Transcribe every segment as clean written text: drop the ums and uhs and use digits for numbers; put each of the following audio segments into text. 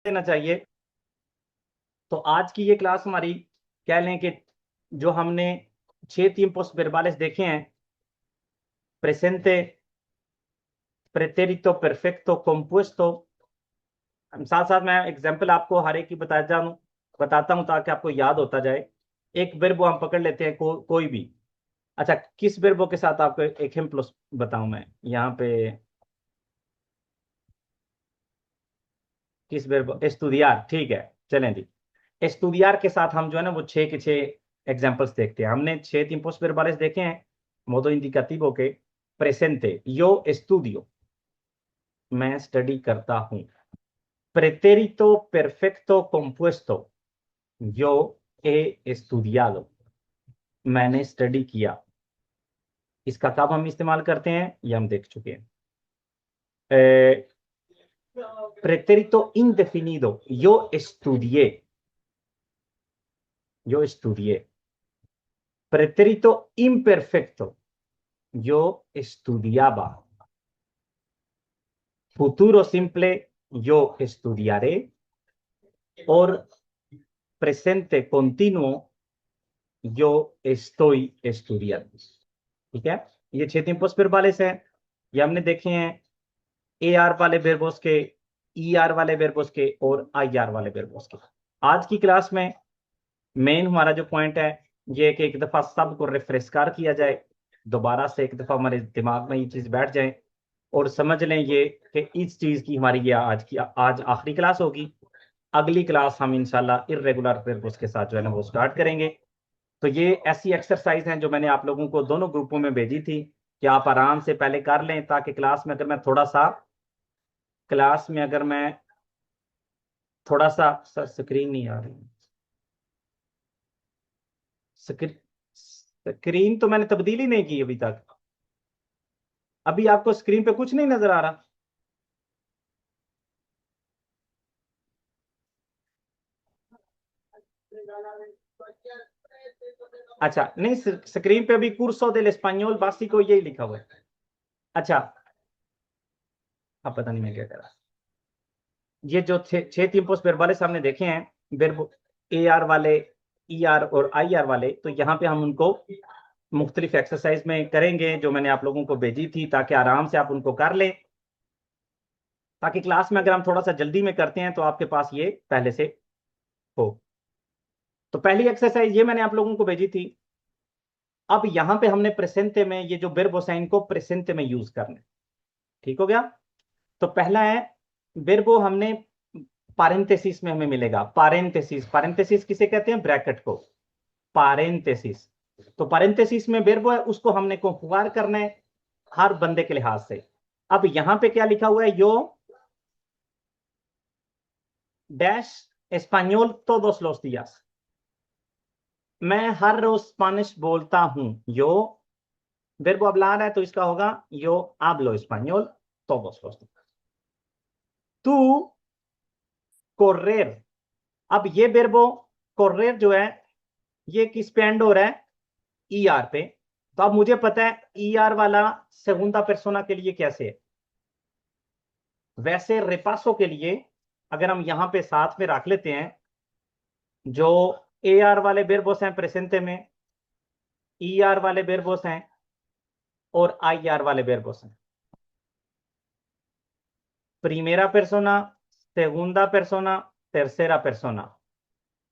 देना चाहिए। तो आज की ये क्लास हमारी, कह लें कि जो हमने 6 tiempos verbales देखे हैं, प्रेसेंटे, प्रेटेरितो, perfecto, compuesto। साथ साथ मैं एग्जांपल आपको हर एक की बताता हूं ताकि आपको याद होता जाए। एक वर्ब हम पकड़ लेते हैं, कोई भी। अच्छा, किस वर्बों के साथ आपको एक एग्जांपल बताऊं मैं यहाँ पे? किस वर्ब? एस्टुडियार, ठीक है, चलें जी। एस्टुडियार के साथ हम जो है ना वो 6 के 6 एग्जांपल्स देखते हैं। हमने 6 tiempos verbales देखे हैं, मोडो इंडिकेटिवो के। प्रेजेंटे, यो एस्टूडियो, मैं स्टडी करता हूं। प्रेटेरितो perfecto compuesto, yo he estudiado, मैंने स्टडी किया। इसका कब हम इस्तेमाल करते हैं ये हम देख चुके हैं। Pretérito indefinido, yo estudié, yo estudié. Pretérito imperfecto, yo estudiaba. Futuro simple, yo estudiaré. और presente continuo, yo estoy estudiando। ठीक है, ये 6 tiempos verbales हैं। ये हमने देखे हैं ए आर वाले वेर्बोस के, ई आर वाले वेर्बोस के और आई आर वाले वेर्बोस के। आज की क्लास में मेन हमारा जो पॉइंट है ये कि एक दफा सबको रिफ्रेश किया जाए, दोबारा से एक दफा हमारे दिमाग में ये चीज बैठ जाए और समझ लें ये कि इस चीज की हमारी ये आज आखिरी क्लास होगी। अगली क्लास हम इंशाल्लाह इर्रेगुलर वेर्बोस के साथ जो है ना वो स्टार्ट करेंगे। तो ये ऐसी एक्सरसाइज हैं जो मैंने आप लोगों को दोनों ग्रुपों में भेजी थी कि आप आराम से पहले कर लें, ताकि क्लास में अगर मैं थोड़ा सा स्क्रीन नहीं आ रही। स्क्रीन तो मैंने तब्दीली नहीं की अभी तक। अभी आपको स्क्रीन पे कुछ नहीं नजर आ रहा? अच्छा, नहीं, स्क्रीन पे अभी curso del español básico यही लिखा हुआ है। अच्छा, अब पता नहीं मैं क्या कर रहा। ये जो 6 tiempos verbales हमने देखे हैं, वर्ब ए आर वाले, ई आर और आई आर वाले, तो यहाँ पे हम उनको मुख्तलिफ एक्सरसाइज में करेंगे जो मैंने आप लोगों को भेजी थी, ताकि आराम से आप उनको कर लें, ताकि क्लास में अगर हम थोड़ा सा जल्दी में करते हैं तो आपके पास ये पहले से हो। तो पहली एक्सरसाइज ये मैंने आप लोगों को भेजी थी। अब यहां पे हमने प्रेजेंटे में ये जो वर्ब है इनको प्रेजेंटे में यूज करना है। ठीक हो गया? तो पहला है वर्बो, हमने पारेंथेसिस में हमें मिलेगा। पारेंथेसिस, पारेंथेसिस किसे कहते हैं? ब्रैकेट को, पारेंथेसिस। तो पारेंथेसिस में वर्बो है, उसको हमने कंजुगार करना है हर बंदे के लिहाज से। अब यहां पे क्या लिखा हुआ है? यो dash español todos los días, मैं हर रोज स्पेनिश बोलता हूं। यो वर्बो अब ला रहा है तो इसका होगा यो hablo español todos los días। तू correr, अब ये वर्बो correr जो है ये किस पे एंड हो रहा है? ई आर पे। तो अब मुझे पता है ई आर वाला सेगुंदा पर्सोना के लिए कैसे है। वैसे रेपासो के लिए अगर हम यहां पे साथ में रख लेते हैं, जो ए आर वाले वर्बोस हैं प्रेजेंटे में, ई आर वाले वर्बोस हैं और आई आर वाले वर्बोस हैं। प्रीमेरा persona, segunda persona, tercera persona।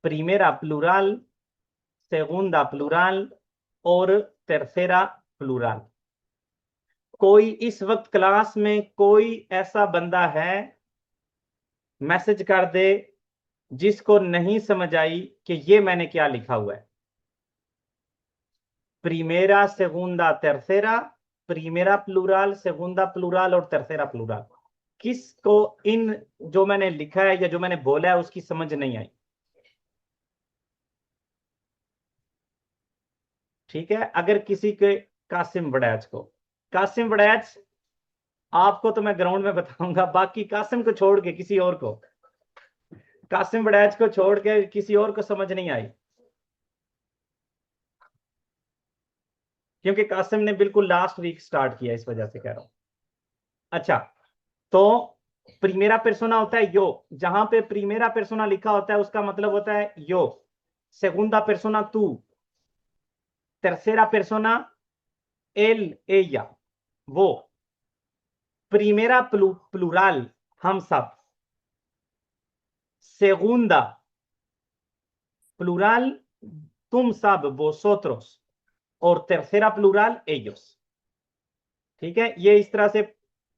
प्रीमेरा प्लूरल, segunda प्लूरल और tercera प्लूरल। कोई इस वक्त क्लास में कोई ऐसा बंदा है, मैसेज कर दे, जिसको नहीं समझ आई कि ये मैंने क्या लिखा हुआ है। प्रीमेरा, सेगुंदा, tercera, प्रीमेरा प्लूरल, सेगुंदा प्लूरल और tercera प्लूरल। किसको इन जो मैंने लिखा है या जो मैंने बोला है उसकी समझ नहीं आई? ठीक है, अगर किसी के कासिम वड़ैच को, कासिम वड़ैच, आपको तो मैं ग्राउंड में बताऊंगा, बाकी कासिम को छोड़ के किसी और को, कासिम वड़ैच को छोड़ के किसी और को समझ नहीं आई, क्योंकि कासिम ने बिल्कुल लास्ट वीक स्टार्ट किया, इस वजह से कह रहा हूं। अच्छा, तो प्रीमेरा persona होता है yo, जहां पे प्रीमेरा persona लिखा होता है उसका मतलब होता है yo, segunda persona tú, tercera persona él, ella, वो, प्रीमेरा प्लूरल हम सब, segunda प्लूरल तुम सब vosotros, और tercera प्लूरल ellos। ठीक है, ये इस तरह से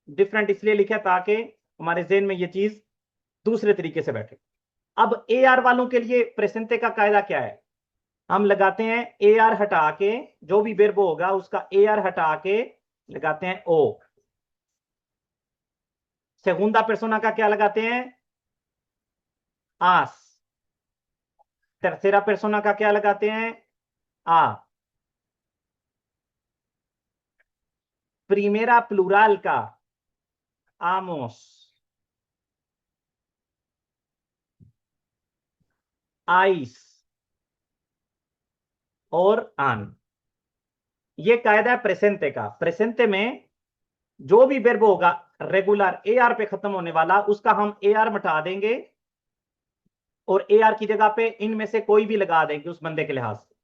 डिफरेंट इसलिए लिखा ताकि हमारे ज़हन में ये चीज दूसरे तरीके से बैठे। अब ए आर वालों के लिए प्रेजेंटे का कायदा क्या है? हम लगाते हैं ए आर हटा के, जो भी वर्ब होगा उसका ए आर हटा के लगाते हैं ओ। सेगुंदा पर्सोना का क्या लगाते हैं? आस। टर्सेरा पर्सोना का क्या लगाते हैं? आ। प्रीमेरा प्लूरल का आमोस, आइस और आन। ये कायदा है प्रेजेंटे का। प्रेजेंटे में जो भी वर्ब होगा रेगुलर ए आर पे खत्म होने वाला, उसका हम ए आर मिटा देंगे और ए आर की जगह पे इनमें से कोई भी लगा देंगे उस बंदे के लिहाज से।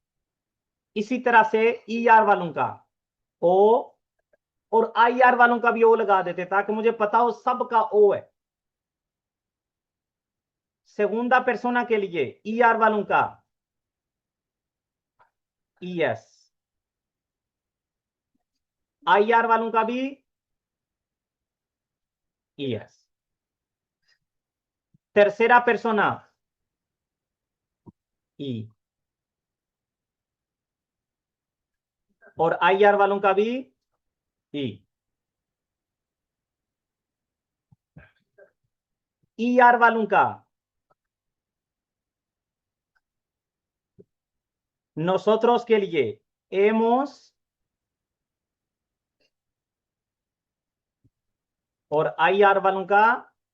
इसी तरह से ई आर वालों का ओ और आई आर वालों का भी ओ लगा देते ताकि मुझे पता हो सब का ओ है। सेगुंदा पर्सोना के लिए ई आर वालों का ई एस, आई आर वालों का भी ई एस। tercera persona ई, और आई आर वालों का भी ई। ई आर वालों का nosotros के लिए hemos, और आई आर वालों का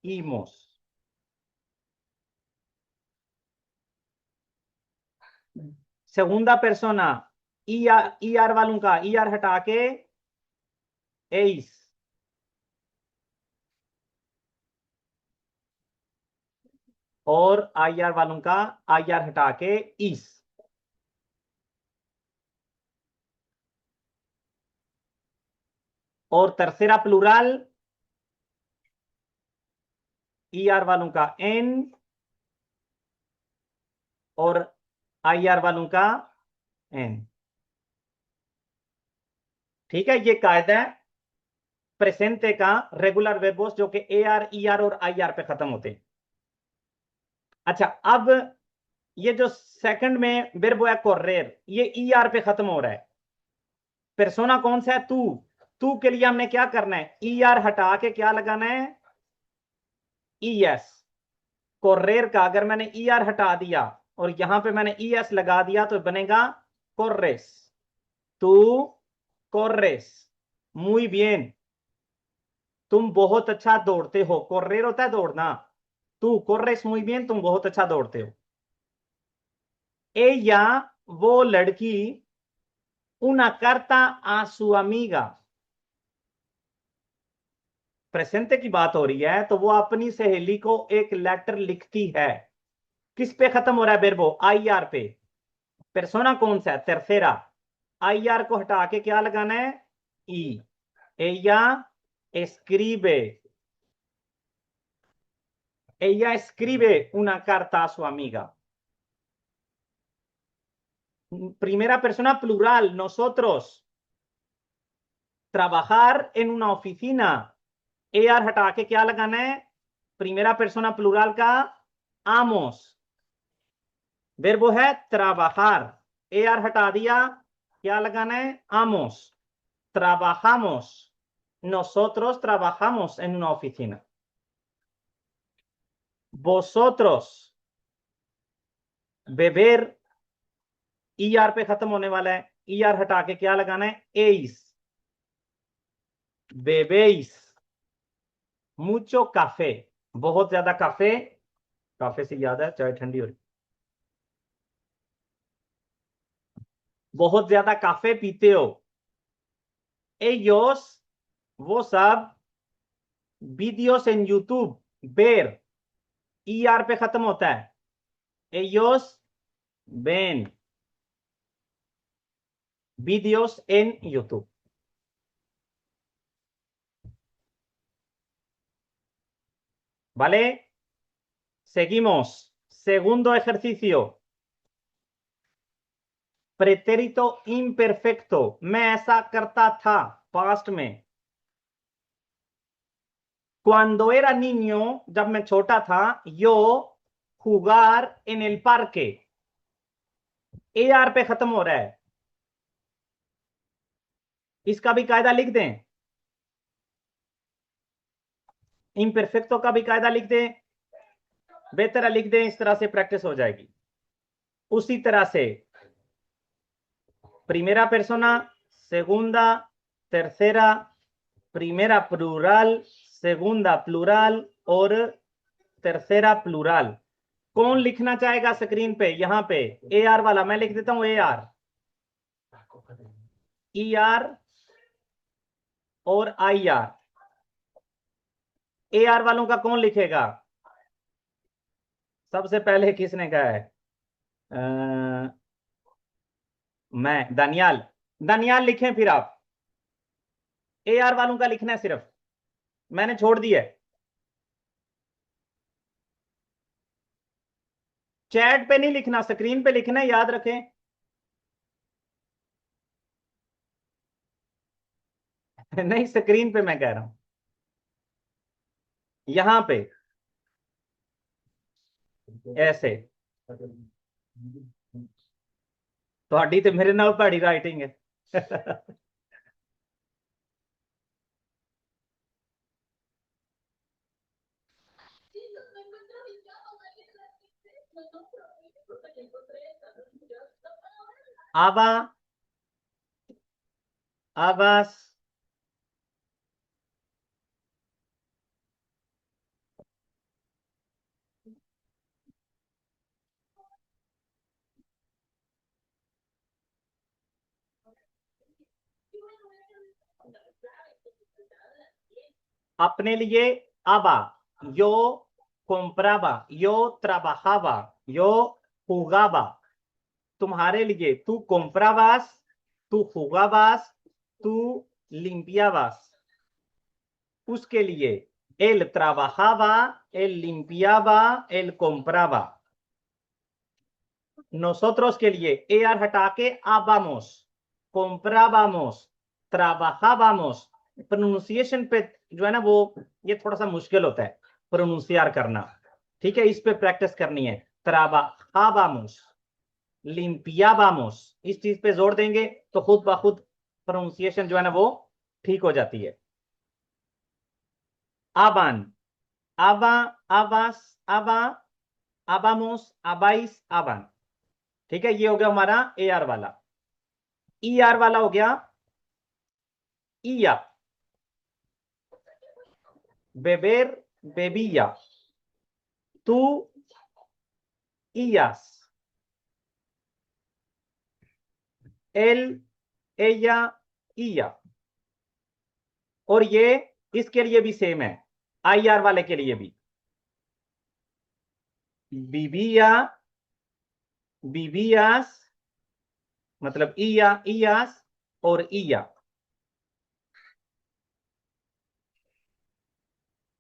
ईमोस। सेगुंदा पर्सोना ई आर वालों का ई आर हटा के एस, और आई आर वालों का आई आर हटा के इस। और तरसेरा प्लूरल ई आर वालों का एन और आई आर वालों का एन। ठीक है, ये कायदा है प्रेजेंटे का रेगुलर वर्बोस जो कि ए आर, ई आर और आई आर पे खत्म होते हैं। अच्छा, अब ये जो सेकंड में वर्ब है कोर्रेर, ये ई आर पे खत्म हो रहा है। पर्सोना कौन सा है? तू। तू के लिए हमने क्या करना है? ई आर हटा के क्या लगाना है? E S. कोर्रेर का अगर मैंने ई आर हटा दिया और यहां पे मैंने ई एस लगा दिया तो बनेगा कोर्रेस। तू कोर्रेस muy bien, तुम बहुत अच्छा दौड़ते हो। कोर्रेर होता है दौड़ना, तू कोर्रेस muy bien, तुम बहुत अच्छा दौड़ते हो। ella, वो लड़की, una carta a su amiga, प्रेजेंटे की बात हो रही है तो वो अपनी सहेली को एक लेटर लिखती है। किस पे खत्म हो रहा है वर्बो? आई आर पे। पर्सोना कौन सा है? tercera। आई आर को हटा के क्या लगाना है? ई। ella escribe, ella escribe una carta a su amiga। Primera persona plural, nosotros, trabajar en una oficina, A R हटा के क्या लगाना है? प्रीमेरा पर्सोना प्लूरल का आमोस। वर्बो है trabajar, ए आर हटा दिया, क्या लगाना है? आमोस। trabajamos, nosotros trabajamos en una oficina। vosotros, beber, E R पे खत्म होने वाला है, ई आर हटा के क्या लगाना है? एस। बेबेस मुचो काफे, बहुत ज्यादा काफे। काफे से याद है चाय ठंडी हो रही, बहुत ज्यादा काफे पीते हो। ellos, वो सब, वीडियोस इन यूट्यूब बेर ER पे खत्म होता है, ellos ven vídeos en YouTube. ¿Vale? Seguimos. Segundo ejercicio. Pretérito imperfecto. मैं ऐसा करता था पास्ट में. Cuando era niño, जब मैं छोटा था, yo jugar en el parque. AR पे खत्म हो रहा है. इसका भी कायदा लिख दें. इम्परफेक्टो का भी कायदा लिख दें. बेहतर लिख दें, इस तरह से प्रैक्टिस हो जाएगी. उसी तरह से primera persona, segunda, tercera, primera plural, segunda plural और tercera plural. कौन लिखना चाहेगा स्क्रीन पे? यहां पे AR वाला मैं लिख देता हूं. AR, ER और IR. AR वालों का कौन लिखेगा? सबसे पहले किसने कहा है? मैं, दानियाल. दानियाल लिखें फिर आप. AR वालों का लिखना है सिर्फ, मैंने छोड़ दिया है. चैट पे नहीं लिखना, स्क्रीन पे लिखना है, याद रखें. नहीं, स्क्रीन पे मैं कह रहा हूं, यहां पे ऐसे. ਤੁਹਾਡੀ ਤੇ ਮੇਰੇ ਨਾਲ ਪਹਾੜੀ ਰਾਈਟਿੰਗ ਹੈ. आबा, आवास, अपने लिए आबा, yo compraba, yo trabajaba, yo jugaba. तुम्हारे लिए tú comprabas, tú jugabas, tú limpiabas. उसके लिए él trabajaba, él limpiaba, él compraba. nosotros के लिए AR हटा के आबामोस, comprábamos, trabajábamos. प्रोनाउंसिएशन पे जो है ना, वो ये थोड़ा सा मुश्किल होता है प्रोनाउंसियर करना. ठीक है, इस पे प्रैक्टिस करनी है. trabajábamos, limpiábamos, इस चीज पे जोर देंगे तो खुद ब खुद प्रोनाउंसिएशन जो है ना वो ठीक हो जाती है. aban, aba, abas, aba, abamos, abais, aban. ठीक है, ये हो गया हमारा AR वाला. ER वाला हो गया ia, beber, bebía, tú ías, él, ella, ia. और ये इसके लिए भी सेम है, IR वाले के लिए भी. vivía, vivías, मतलब ia, ias और ia.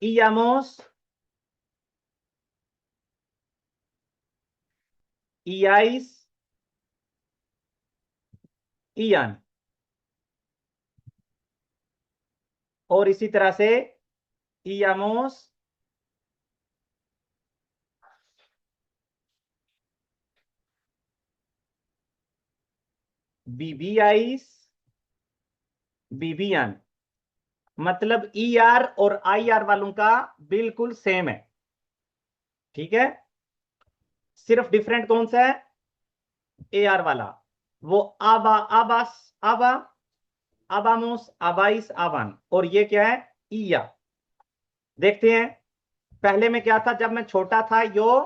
íamos, iais, ian. और इसी तरह से íamos, vivíais, vivían. मतलब ER और IR वालों का बिल्कुल सेम है. ठीक है, सिर्फ डिफरेंट कौन सा है? AR वाला. वो आबा, आबास, आबा, आबामोस, आबाइस, आबान. और ये क्या है? ईया. देखते हैं पहले में क्या था. जब मैं छोटा था यो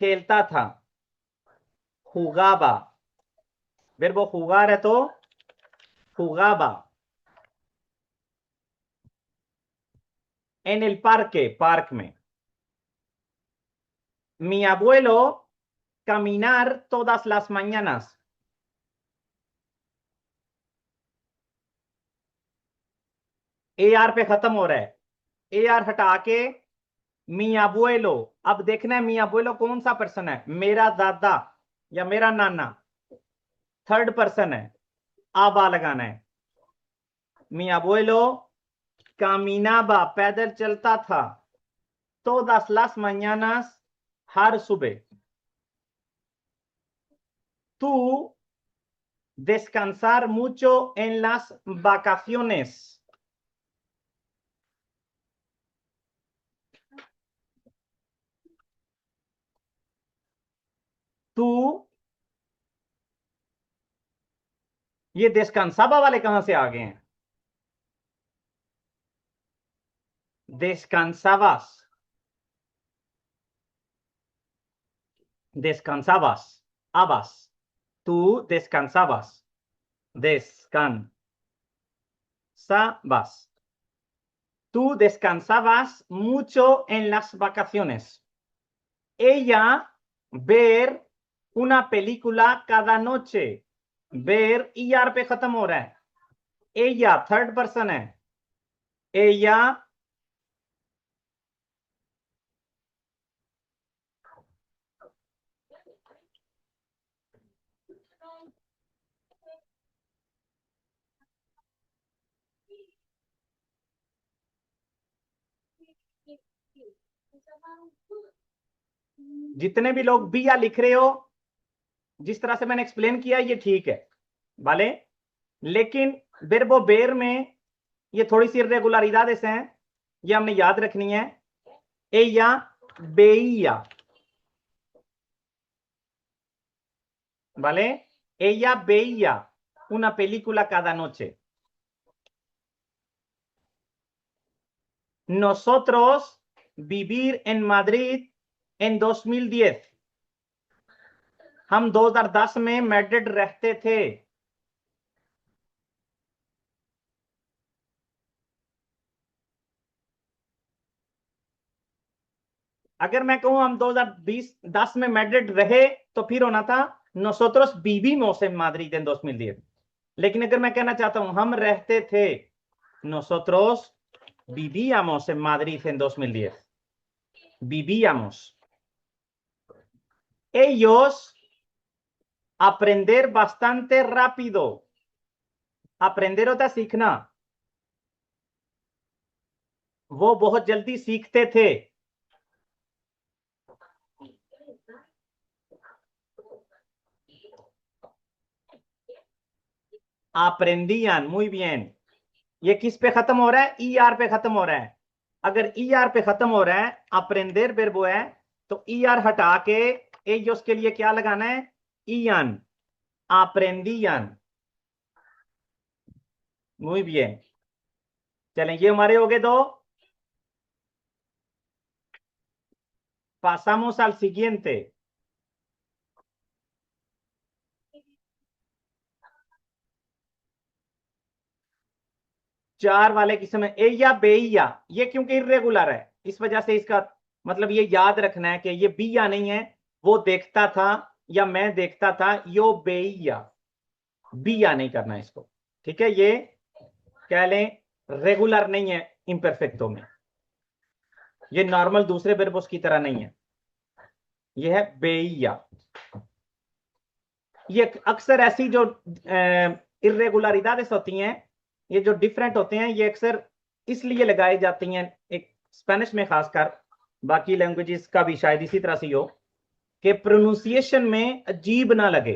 खेलता था, हुगाबा. फिर वो हुगार है तो हुगाबा. En el parque, park में. Mi abuelo caminar todas las mañanas. A R पे खत्म हो रहा है. ए आर हटा के मी abuelo. अब देखना है मी abuelo कौन सा पर्सन है, मेरा दादा या मेरा नाना. थर्ड पर्सन है, आबा लगाना है. मी abuelo caminaba, पैदल चलता था. todas las mañanas, हर सुबह. Tú descansar mucho en las vacaciones. Tú, ये descansaba वाले कहां से आ गए हैं? Descansabas. Descansabas. Abas. Tú descansabas. Descansabas. Tú descansabas mucho en las vacaciones. Ella ver una película cada noche. Ver y यार पे खत्म हो रहा है. Ella थर्ड पर्सन है. Ella जितने भी लोग बी या लिख रहे हो, जिस तरह से मैंने एक्सप्लेन किया ये ठीक है वाले, लेकिन वर्बो बेर में ये थोड़ी सी इर्रेगुलरिदादेस हैं, ये हमने याद रखनी है. ella veía, ¿vale? Ella veía una película cada noche. Nosotros vivir en Madrid en 2010. हम 2010 में मैड्रिड रहते थे. अगर मैं कहूं हम 2010 में मैड्रिड रहे तो फिर होना था nosotros vivimos en Madrid en 2010. लेकिन अगर मैं कहना चाहता हूं हम रहते थे, nosotros vivíamos en Madrid en 2010. Vivíamos. Ellos aprender bastante rápido. Aprender होता सीखना. वो बहुत जल्दी सीखते थे. aprendían, muy bien. ये किस पे खत्म हो रहा है? ई आर पे खत्म हो रहा है. अगर ई आर पे खत्म हो रहा है, अप्रेंदेर वर्बो है, तो ई आर हटा के ellos के लिए क्या लगाना है? ian. aprendían. muy bien. चलें, ये हमारे हो गए दो. pasamos al siguiente. चार वाले किस्म है ए या बेया. ये क्योंकि इरेगुलर है, इस वजह से इसका मतलब ये याद रखना है कि ये बी या नहीं है. वो देखता था या मैं देखता था, यो बेया. बी या नहीं करना इसको, ठीक है? ये कह लें रेगुलर नहीं है इम्परफेक्टो में. ये नॉर्मल दूसरे वर्बोस की तरह नहीं है. ये है बेया. ये अक्सर ऐसी जो इरेगुलरिदादेस होती हैं, ये जो डिफरेंट होते हैं, ये अक्सर इसलिए लगाई जाती हैं, एक स्पेनिश में खासकर, बाकी लैंग्वेजेस का भी शायद इसी तरह से हो, कि प्रोनाउंसिएशन में अजीब ना लगे.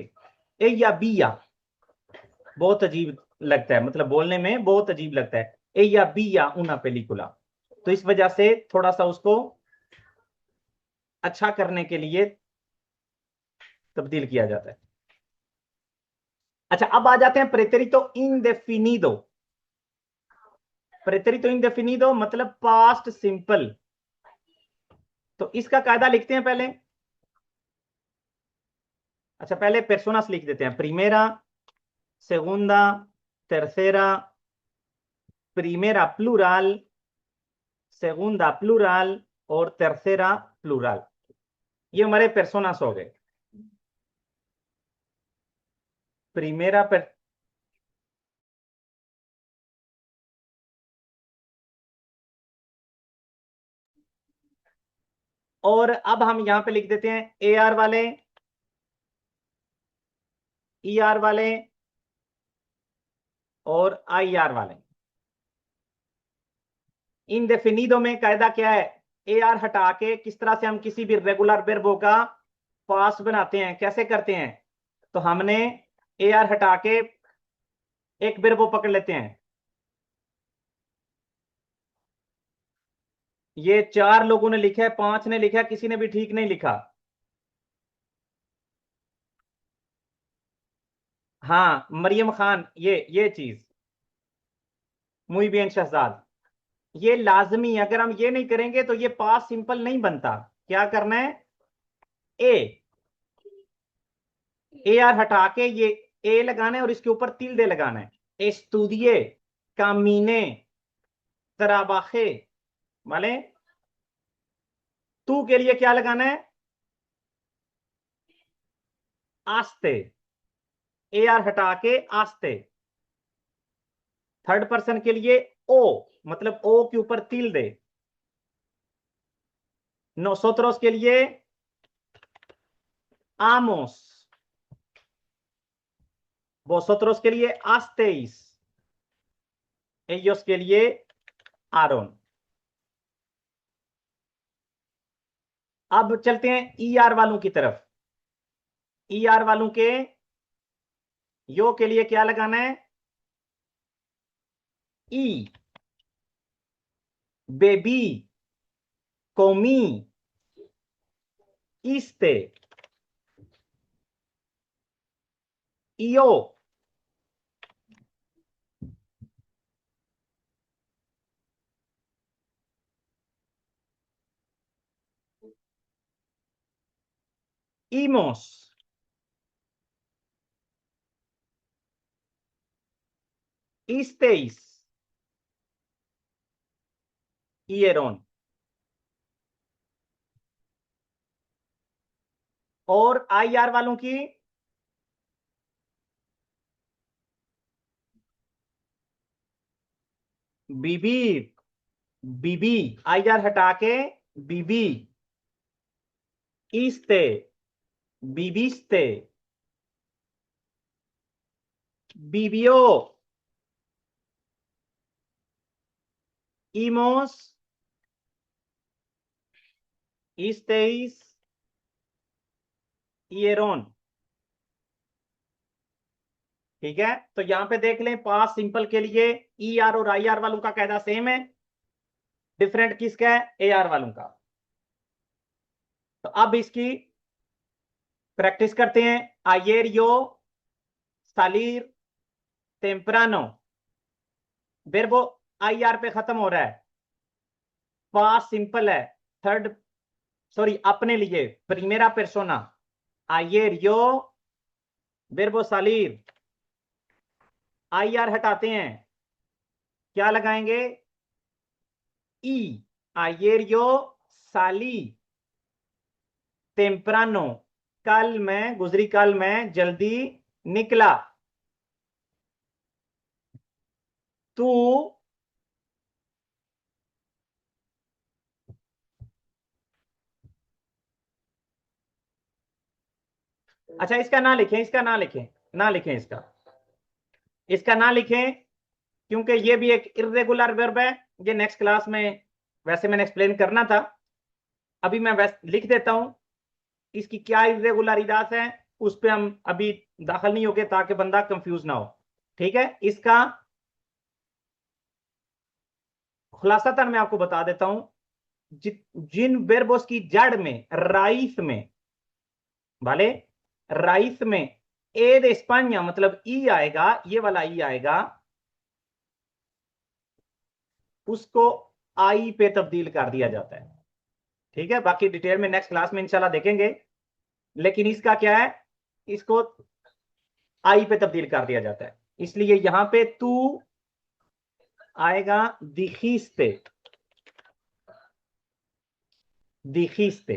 ए या बी या बहुत अजीब लगता है, मतलब बोलने में बहुत अजीब लगता है. ए या बी या una पेलिकुला. तो इस वजह से थोड़ा सा उसको अच्छा करने के लिए तब्दील किया जाता है. अच्छा, अब आ जाते हैं प्रेटेरितो इंडेफिनिडो. प्रेटेरितो इंडेफिनिडो मतलब पास्ट सिंपल. तो इसका कायदा लिखते हैं पहले. अच्छा, पहले पर्सोनास लिख देते हैं. प्रीमेरा, सेगुंदा, tercera, primera plural, segunda plural और tercera plural. ये हमारे personas हो गए. Primera और अब हम यहां पे लिख देते हैं AR वाले, ER वाले और IR वाले. इन डेफिनिडो में कायदा क्या है? AR हटा के किस तरह से हम किसी भी रेगुलर वर्बों का पास्ट बनाते हैं, कैसे करते हैं? तो हमने AR हटा के एक वर्ब पकड़ लेते हैं. ये 4 लोगों ने लिखा है, 5 ने लिखा है, किसी ने भी ठीक नहीं लिखा. हाँ मरियम खान, ये चीज मुई बिन शहजाद, ये लाजमी. अगर हम ये नहीं करेंगे तो ये पास सिंपल नहीं बनता. क्या करना है? AR हटा के ये ए लगाना है और इसके ऊपर तिल्दे लगाना है. एस्तुदिए, कामीने, तराबाखे वाले. तू के लिए क्या लगाना है? आस्ते. AR हटा के आस्ते. थर्ड पर्सन के लिए ओ, मतलब ओ के ऊपर तिल्दे. नोसोत्रोस के लिए आमोस. वोसोत्रोस के लिए आस्तेइस. एयोस के लिए आरोन. अब चलते हैं ER वालों की तरफ. ER वालों के यो के लिए क्या लगाना है? ई. बेबी, कोमी, ईस्ते, इयो. इमोस, इस्तेइस, इएरोन. और IR वालों की बीबी, बीबी. IR हटा के बीबी. ईस्ते, बीबीस्ते, बीबियो, इमोस, ईस्तेइस, इएरोन. ठीक है, तो यहां पे देख लें पास सिंपल के लिए ER और IR वालों का कायदा सेम है. डिफरेंट किसका है? AR वालों का. तो अब इसकी प्रैक्टिस करते हैं. आयर यो सालिर टेम्परानो. वर्बो IR पे खत्म हो रहा है. पास सिंपल है. थर्ड, सॉरी, अपने लिए प्रीमेरा पर्सोना. आयर यो वर्बो सालिर. IR हटाते हैं, क्या लगाएंगे? ई. आयर यो साली टेम्परानो. कल मैं, गुजरी कल मैं जल्दी निकला. तू अच्छा, इसका ना लिखें, इसका ना लिखें, ना लिखें, इसका ना लिखें, क्योंकि ये भी एक इर्रेगुलर वर्ब है. ये नेक्स्ट क्लास में वैसे मैंने एक्सप्लेन करना था. अभी मैं वैसे लिख देता हूं. इसकी क्या इर्रेगुलरिटीज है उस पर हम अभी दाखिल नहीं होंगे, ताकि बंदा कंफ्यूज ना हो. ठीक है, इसका खुलासातन मैं आपको बता देता हूं. जिन वर्बोस की जड़ में, राइस में, भले राइस में ए de España मतलब ई आएगा, ये वाला ई आएगा, उसको आई पे तब्दील कर दिया जाता है. ठीक है, बाकी डिटेल में नेक्स्ट क्लास में इंशाल्लाह देखेंगे. लेकिन इसका क्या है? इसको आई पे तब्दील कर दिया जाता है. इसलिए यहां पे तू आएगा दिखीस्ते. dijiste,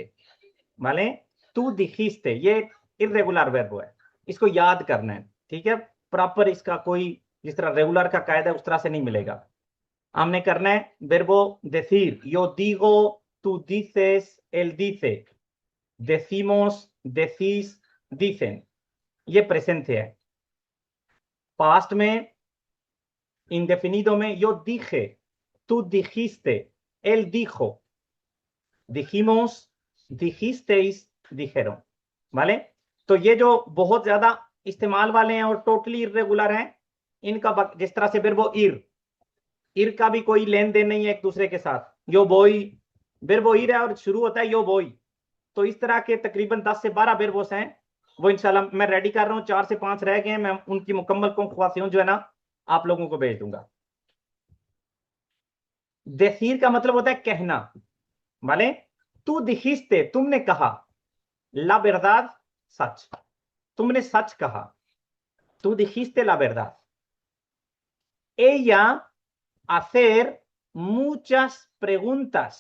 ¿vale? तू dijiste, ये इरेगुलर वर्ब है, इसको याद करना है, ठीक है? प्रॉपर इसका कोई जिस तरह रेगुलर का कायदा है उस तरह से नहीं मिलेगा। हमने करना है verbo decir, yo digo, tú dices, él dice, decimos, decís, dicen, ये प्रेजेंट है। पास्ट में indefinido में yo dije, tú dijiste, él dijo, dijimos, dijisteis, dijeron, ¿vale? तो ये जो बहुत ज्यादा इस्तेमाल वाले हैं और टोटली इरेगुलर हैं, इनका जिस तरह से वर्बो इर का भी कोई लेन देन नहीं है एक दूसरे के साथ। यो बोई वर्बो इर है और शुरू होता है यो बोई। तो इस तरह के तकरीबन 10 से 12 वर्बोस हैं, वो इंशाल्लाह मैं रेडी कर रहा हूँ। 4 से 5 रह गए हैं, मैं उनकी मुकम्मल कॉन्फ़िगरेशन जो है ना आप लोगों को भेज दूंगा। देसीर का मतलब होता है कहना, वाले तू dijiste, तुमने कहा, la verdad सच, तुमने सच कहा, तू dijiste la verdad। ella hacer muchas preguntas,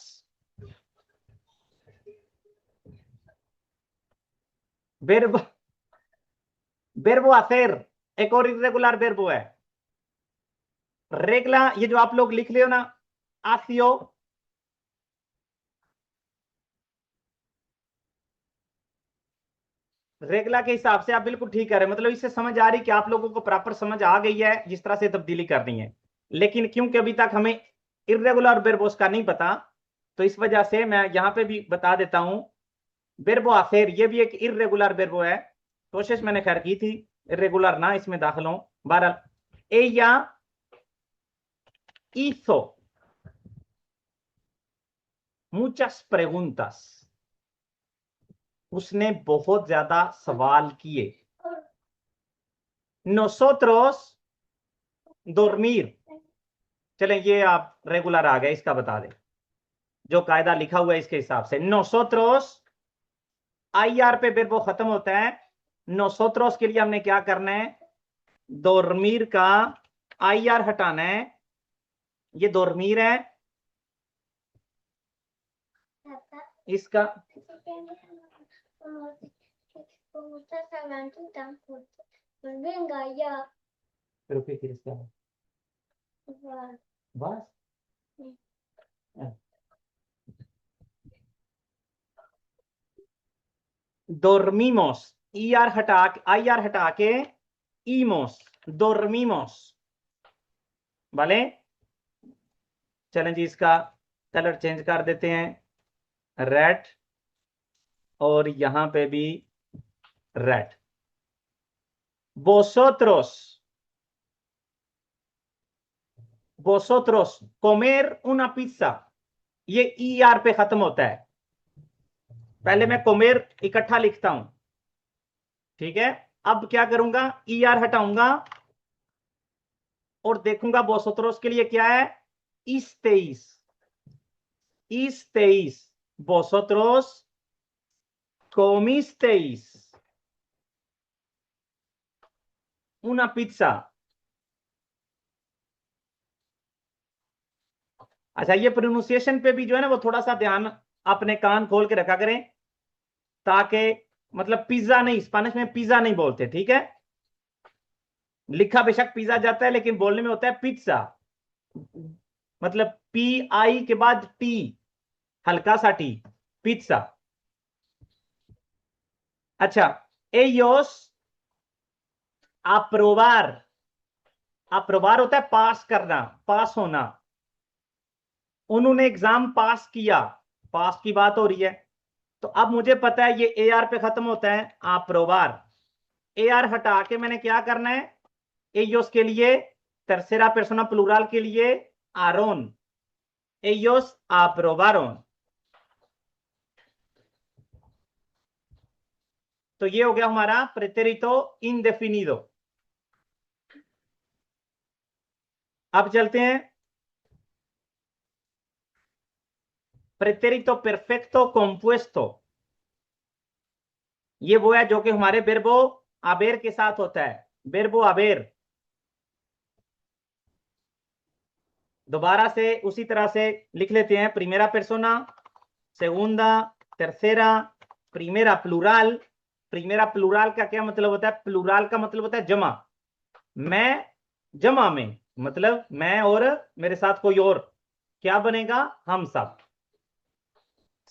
verbo hacer एक और इरेगुलर वर्बो है। रेगला ये जो आप लोग लिख रहे हो ना, आसियो, रेगला के हिसाब से आप बिल्कुल ठीक कर रहे हैं, मतलब इससे समझ आ रही कि आप लोगों को प्रॉपर समझ आ गई है जिस तरह से तब्दीली करनी है। लेकिन क्योंकि अभी तक हमें इरेगुलर वर्बोस का नहीं पता, तो इस वजह से मैं यहां पे भी बता देता हूं। वर्बो आखिर ये भी एक इरेगुलर वर्बो है, कोशिश मैंने खैर की थी इरेगुलर ना इसमें दाखिल हो। बहरहाल ella hizo muchas preguntas, उसने बहुत ज्यादा सवाल किए। nosotros dormir, चलें ये आप रेगुलर आ गए, इसका बता दें जो कायदा लिखा हुआ है इसके हिसाब से। nosotros आई आर पे वर्बो खत्म होता है। nosotros के लिए हमने क्या करना है, dormir का आई आर हटाना है, ये dormir है, इसका रुपये की इसका बस dormimos, ई आर हटा आई आर हटा के ईमोस, dormimos, भले। चलें जी इसका कलर चेंज कर देते हैं, रेड और यहां पे भी red. vosotros, vosotros comer una pizza, ये ई आर पे खत्म होता है। पहले मैं कोमेर इकट्ठा लिखता हूं, ठीक है? अब क्या करूंगा, ई आर हटाऊंगा और देखूंगा vosotros के लिए क्या है, isteis, isteis, vosotros comisteis una pizza। अच्छा, ये प्रोनाउंसिएशन पे भी जो है ना वो थोड़ा सा ध्यान अपने कान खोल के रखा करें, ताकि मतलब पिज्जा नहीं, स्पेनिश में पिज्जा नहीं बोलते, ठीक है? लिखा बेशक पिज्जा जाता है लेकिन बोलने में होता है पिज्जा, मतलब पी आई के बाद टी, हल्का सा टी, पिज्जा। अच्छा, ellos aprobar, अप्रोबार होता है पास करना, पास होना। उन्होंने एग्जाम पास किया, पास की बात हो रही है। तो अब मुझे पता है ये ए आर पे खत्म होता है, अप्रोबार। ए आर हटा के मैंने क्या करना है, ellos के लिए tercera persona प्लूरल के लिए आरोन, ellos aprobaron। तो ये हो गया हमारा प्रेटेरितो इंडेफिनिडो। अब चलते हैं pretérito perfecto compuesto। ये वो है जो कि हमारे verbo haber के साथ होता है, verbo haber। दोबारा से उसी तरह से लिख लेते हैं, प्रीमेरा पर्सोना segunda, tercera, primera प्लूरल। प्रीमेरा प्लूरल का क्या मतलब होता है? प्लूरल का मतलब होता है जमा। मैं जमा में, मतलब मैं और मेरे साथ कोई और, क्या बनेगा? हम सब।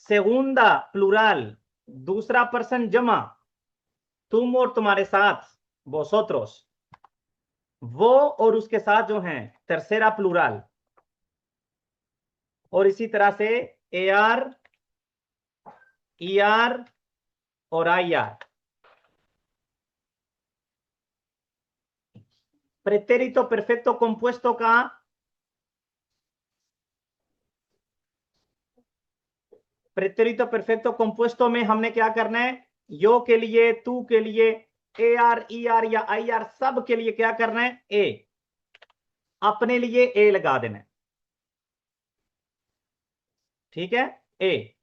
सेगुंदा प्लूरल, दूसरा पर्सन जमा, तुम और तुम्हारे साथ, vosotros। वो और उसके साथ जो हैं, tercera प्लूरल। और इसी तरह से AR, ER और IR। pretérito perfecto compuesto का pretérito perfecto compuesto में हमने क्या करना है? यो के लिए, तू के लिए, AR, ER या IR सब के लिए क्या करना है? ए। अपने लिए ए लगा देना है। ठीक है? ए।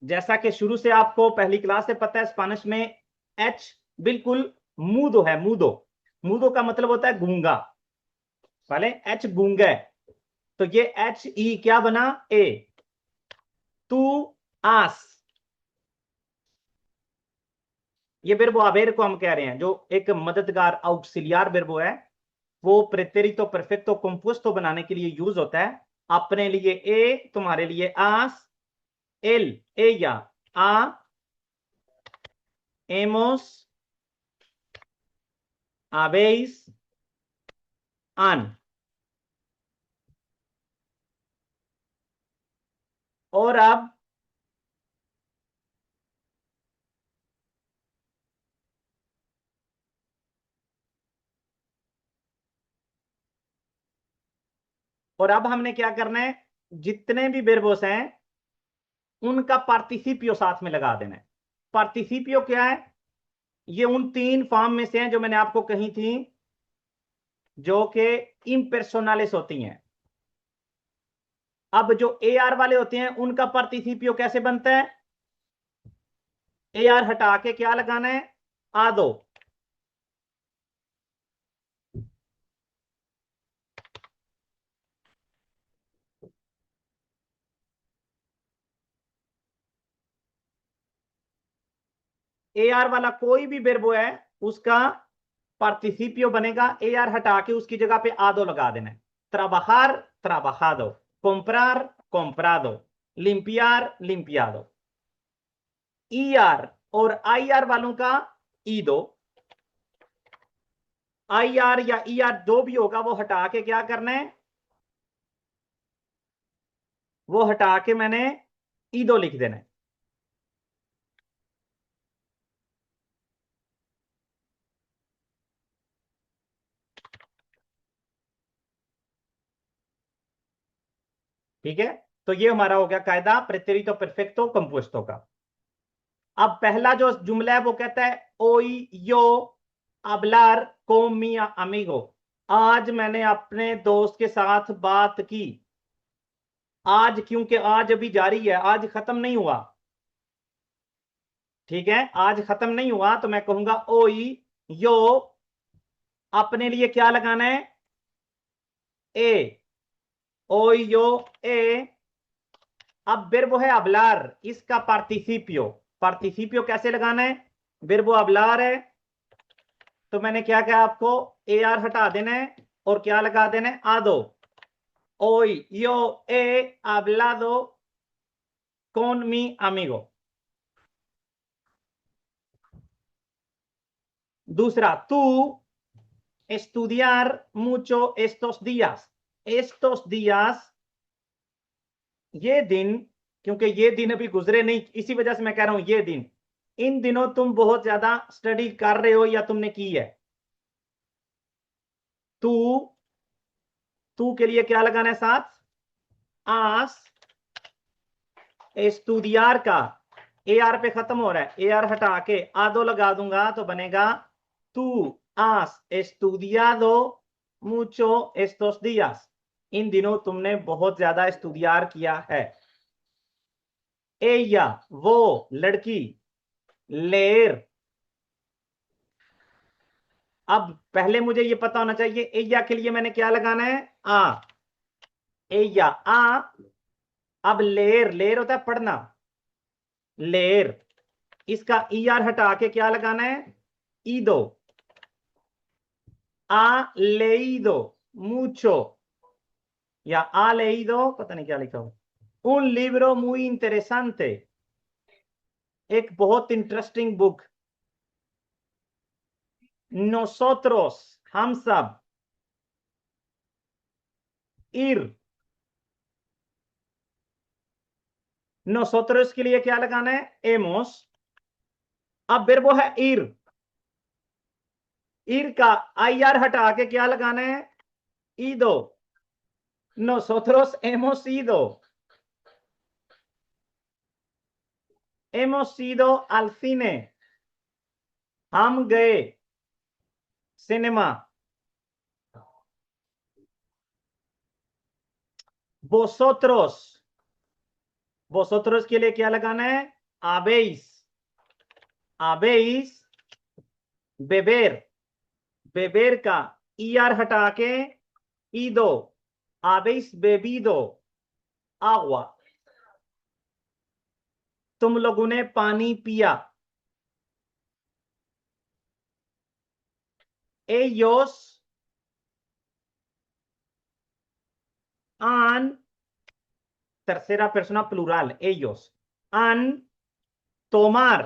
जैसा कि शुरू से आपको पहली क्लास से पता है, स्पेनिश में एच बिल्कुल मूदो है। मूदो, मूदो का मतलब होता है गूंगा। पहले एच गूंगा है, तो ये एच ई क्या बना? ए। तू आस, ये बिरबो आवेर को हम कह रहे हैं, जो एक मददगार ऑक्सिलियर बिरबो है। वो प्रेतेरितो परफेक्टो कंपोस्टो बनाने के लिए यूज होता है। अपने लिए ए, तुम्हारे लिए आस, एल एया, आ, एमोस, आबेस, आन। और अब हमने क्या करना है? जितने भी बिरबोस हैं उनका पार्टिसिपियो साथ में लगा देना है। पार्टिसिपियो क्या है? ये उन तीन फॉर्म में से हैं जो मैंने आपको कही थी, जो कि इम्पेर्सोनालिस होती हैं। अब जो ए आर वाले होते हैं उनका पार्टिसिपियो कैसे बनता है? ए आर हटा के क्या लगाना है? आदो। ए आर वाला कोई भी वर्ब है उसका पार्टिसिपियो बनेगा, ए आर हटा के उसकी जगह पे आदो लगा देना है। trabajar, trabajado, comprar, comprado, limpiar, limpiado। E R और आई आर वालों का ईदो। आई आर या ई आर जो भी होगा वो हटा के क्या करना है? वो हटा के मैंने ईदो लिख देना है। ठीक है? तो ये हमारा हो गया कायदा प्रेतेरितो परफेक्टो कंपोस्टो का। अब पहला जो जुमला है वो कहता है ओई यो hablar con mi amigo। आज मैंने अपने दोस्त के साथ बात की। आज, क्योंकि आज अभी जारी है, आज खत्म नहीं हुआ। ठीक है? आज खत्म नहीं हुआ तो मैं कहूंगा ओई यो। अपने लिए क्या लगाना है? ए। ओई यो ए। अब बिरबो है अबलार, इसका पार्टिसिपियो। पार्टिसिपियो कैसे लगाना है? बिरबो अबलार है, तो मैंने क्या कहा आपको? ए आर हटा देना है और क्या लगा देना है? आदो। Hoy yo he hablado con mi amigo। दूसरा, tú estudiar mucho estos días। estos días, ये दिन, क्योंकि ये दिन अभी गुजरे नहीं, इसी वजह से मैं कह रहा हूं ये दिन। इन दिनों तुम बहुत ज्यादा स्टडी कर रहे हो या तुमने की है। तू, तू के लिए क्या लगाना है साथ? आस estudiar का ए आर पे खत्म हो रहा है, ए आर हटा के आदो लगा दूंगा तो बनेगा tú has estudiado mucho estos días। इन दिनों तुमने बहुत ज्यादा estudiar किया है। ella, वो लड़की, leer। अब पहले मुझे ये पता होना चाहिए ella के लिए मैंने क्या लगाना है? आ। ella, a अब लेर, लेर होता है पढ़ना, लेर, इसका ER हटा के क्या लगाना है, ईदो, आ लेईदो mucho, या आ लेईदो, पता नहीं क्या लिखा हो, un libro muy interesante, एक बहुत इंटरेस्टिंग बुक, nosotros, हम सब, ir, nosotros के लिए क्या लगाना है, hemos, अब verbo है ir, ir का IR हटा के क्या लगाना है, ido, nosotros hemos ido al cine, हम गए सिनेमा, vosotros, vosotros के लिए क्या लगाना है, habéis, habéis, beber, beber का ER हटा के ido, habéis bebido agua, तुम लोगों ने पानी पिया, ellos han, tercera persona plural, ellos han, tomar,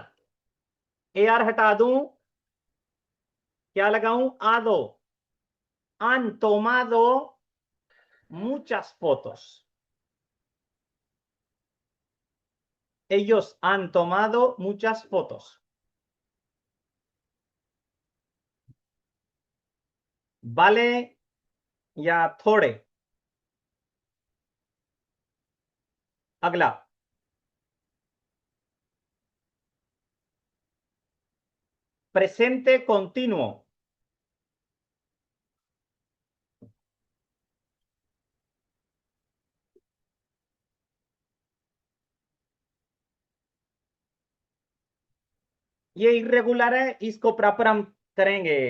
ER हटा दूं, क्या लगाऊं, ado, han tomado muchas fotos, ellos han tomado muchas fotos, vale या थोड़े, अगला, presente continuo, ये इरेगुलर है, इसको प्रॉपर हम करेंगे,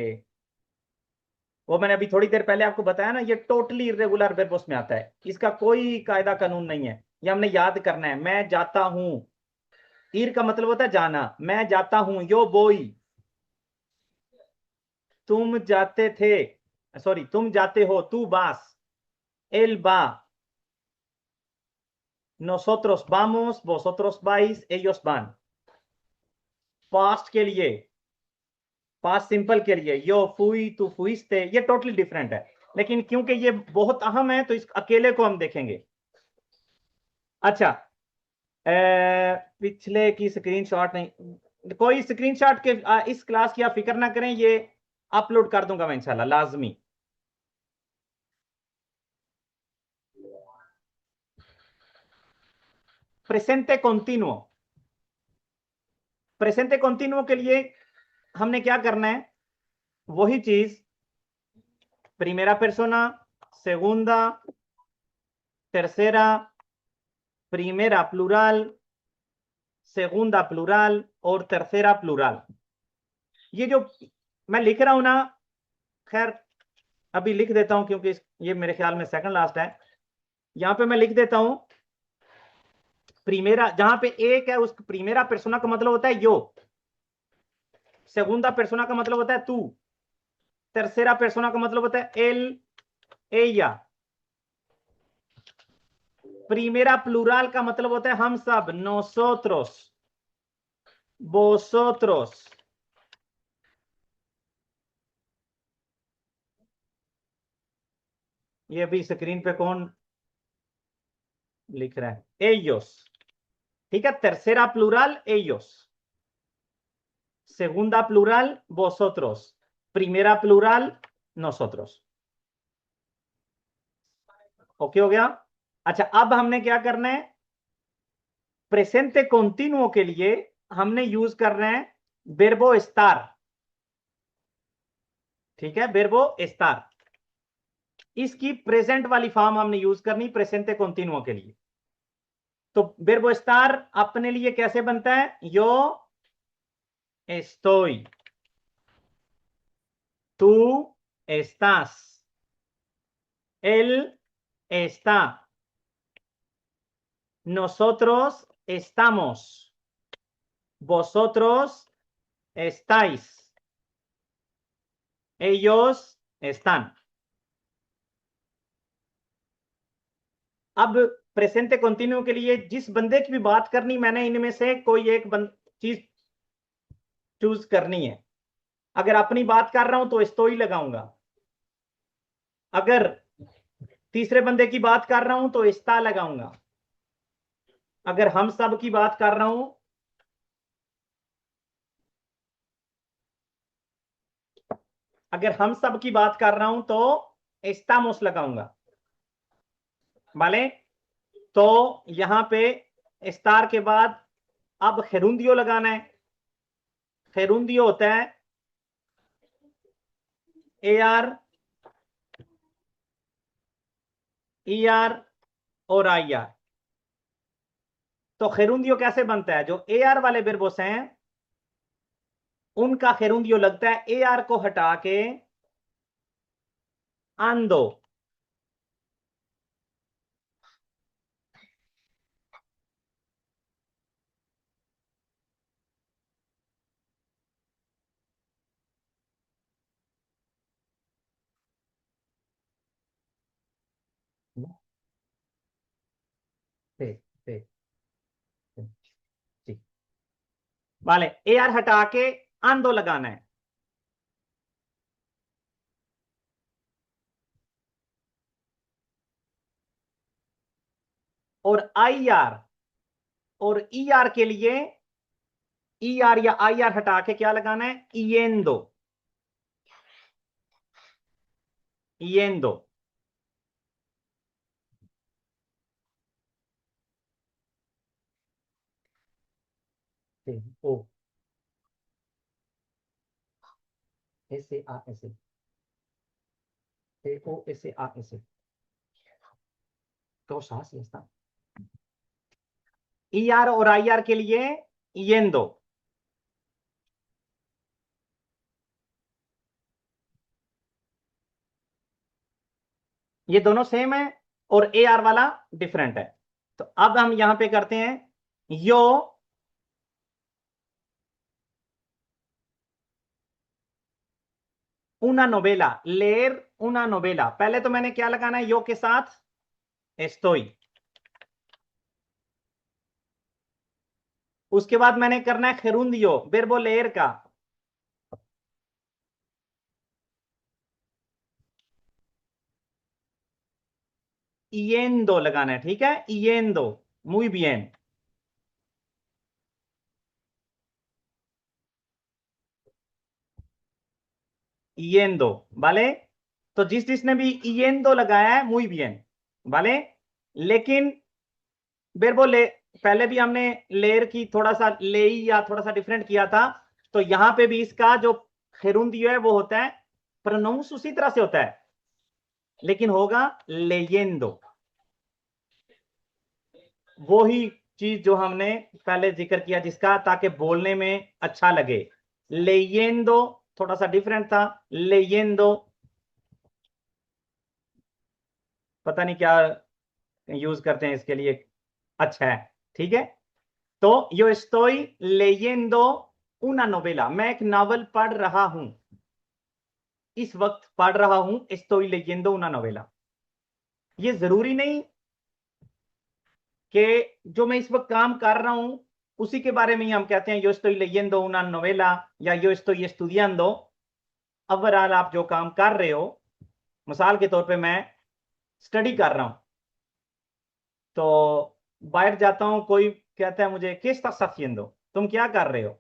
वो मैंने अभी थोड़ी देर पहले आपको बताया ना, ये टोटली इरेगुलर वर्ब्स में आता है, इसका कोई कायदा कानून नहीं है, ये हमने याद करना है, मैं जाता हूं, ईर का मतलब होता है जाना, मैं जाता हूं, यो बोई, तुम जाते थे, सॉरी तुम जाते हो, तू बास, él va, nosotros vamos, vosotros vais, ellos van, past के लिए, पास्ट सिंपल के लिए यो फुई, तू फुइस्ते, ये टोटली डिफरेंट है, लेकिन क्योंकि ये बहुत अहम है तो इस अकेले को हम देखेंगे। अच्छा, पिछले की स्क्रीनशॉट नहीं, कोई स्क्रीनशॉट के इस क्लास की आप फिक्र ना करें, ये अपलोड कर दूंगा मैं इंशाल्लाह लाजमी। प्रेजेंटे कंटिन्यूओ, प्रेजेंटे कंटिन्यूओ के लिए हमने क्या करना है, वही चीज, प्रीमेरा persona, segunda, tercera, primera plural, segunda plural और tercera plural, ये जो मैं लिख रहा हूं ना, खैर अभी लिख देता हूं क्योंकि ये मेरे ख्याल में सेकंड लास्ट है, यहां पे मैं लिख देता हूं, प्रीमेरा जहां पे एक है उस प्रीमेरा persona का मतलब होता है यो, सेगुंदा persona का मतलब होता है तू, tercera persona का मतलब होता है él, ella, प्रीमेरा प्लूरल का मतलब होता है हम सब, nosotros, vosotros, ये अभी स्क्रीन पे कौन लिख रहा है, ellos, ठीक है, tercera plural ellos, segunda plural vosotros, primera plural nosotros, okay हो गया। अच्छा, अब हमने क्या करना है, प्रेजेंटे कंटिन्यूओ के लिए हमने यूज कर रहे हैं verbo estar, ठीक है, verbo estar, इसकी प्रेजेंट वाली फॉर्म हमने यूज करनी प्रेजेंटे कंटिन्यूओ के लिए, तो verbo estar अपने लिए कैसे बनता है, yo estoy, tú estás, él está, nosotros estamos, vosotros estáis, ellos están. अब प्रेजेंट कंटिन्यू के लिए जिस बंदे की भी बात करनी, मैंने इनमें से कोई एक चीज चूज करनी है। अगर अपनी बात कर रहा हूं तो estoy लगाऊंगा, अगर तीसरे बंदे की बात कर रहा हूं तो está लगाऊंगा, अगर हम सब की बात कर रहा हूं, अगर हम सब की बात कर रहा हूं तो estamos लगाऊंगा। वाले तो यहां पे स्टार के बाद अब gerundio लगाना है। gerundio होता है AR, ER और IR। तो gerundio कैसे बनता है? जो AR वाले वर्बोस हैं उनका gerundio लगता है AR को हटा के ando। ठीक ठीक ठीक, वाले AR हटा के ando लगाना है। और IR और ER के लिए ER या IR हटा के क्या लगाना है? yendo, yendo। ओ SARS, OSARS, cosas y está। ER और IR के लिए yendo। ये दोनों सेम है और AR वाला डिफरेंट है। तो अब हम यहां पे करते हैं यो una novela, leer una novela। पहले तो मैंने क्या लगाना है? यो के साथ estoy। उसके बाद मैंने करना है gerundio, verbo leer का। yendo लगाना है, ठीक है? yendo, muy bien। yendo, ¿vale? तो जिसने भी yendo लगाया है muy bien, ¿vale? लेकिन verbo ले, पहले भी हमने लेयर की थोड़ा सा ले या थोड़ा सा डिफरेंट किया था। तो यहां पे भी इसका जो gerundio है वो होता है, प्रोनाउंस उसी तरह से होता है लेकिन होगा leyendo। वो ही चीज जो हमने पहले जिक्र किया जिसका, ताकि बोलने में अच्छा लगे। leyendo थोड़ा सा डिफरेंट था, leyendo पता नहीं क्या यूज करते हैं इसके लिए, अच्छा है, ठीक है। तो yo estoy leyendo una novela, मैं एक नावल पढ़ रहा हूं, इस वक्त पढ़ रहा हूं, estoy leyendo una novela। ये जरूरी नहीं कि जो मैं इस वक्त काम कर रहा हूं उसी के बारे में ही हम कहते हैं yo estoy leyendo una novela या yo estoy estudiando। ओवरऑल आप जो काम कर रहे हो, मिसाल के तौर पे मैं स्टडी कर रहा हूं, तो बाहर जाता हूं, कोई कहता है मुझे ¿qué estás haciendo? तुम क्या कर रहे हो?